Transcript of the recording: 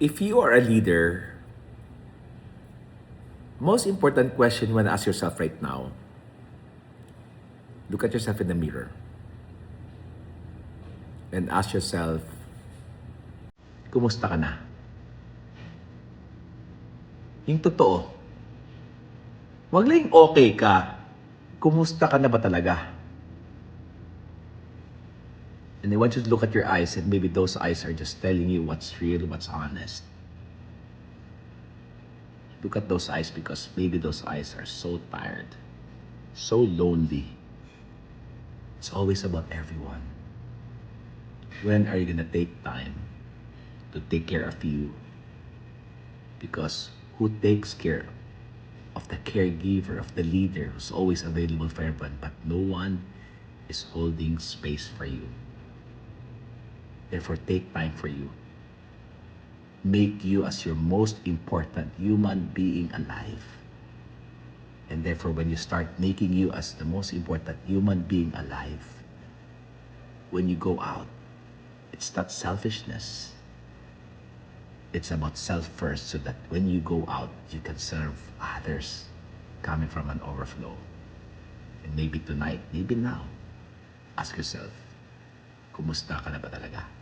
If you are a leader, most important question you want to ask yourself right now, look at yourself in the mirror and ask yourself, kumusta ka na? Yung totoo. Wag lang yung okay ka. Kumusta ka na ba talaga? And I want you to look at your eyes, and maybe those eyes are just telling you what's real, what's honest. Look at those eyes, because maybe those eyes are so tired, so lonely. It's always about everyone. When are you gonna take time to take care of you? Because who takes care of the caregiver, of the leader who's always available for everyone, but no one is holding space for you? Therefore, take time for you. Make you as your most important human being alive. And therefore, when you start making you as the most important human being alive, when you go out, it's not selfishness. It's about self first, so that when you go out, you can serve others coming from an overflow. And maybe tonight, maybe now, ask yourself, kumusta ka na ba talaga?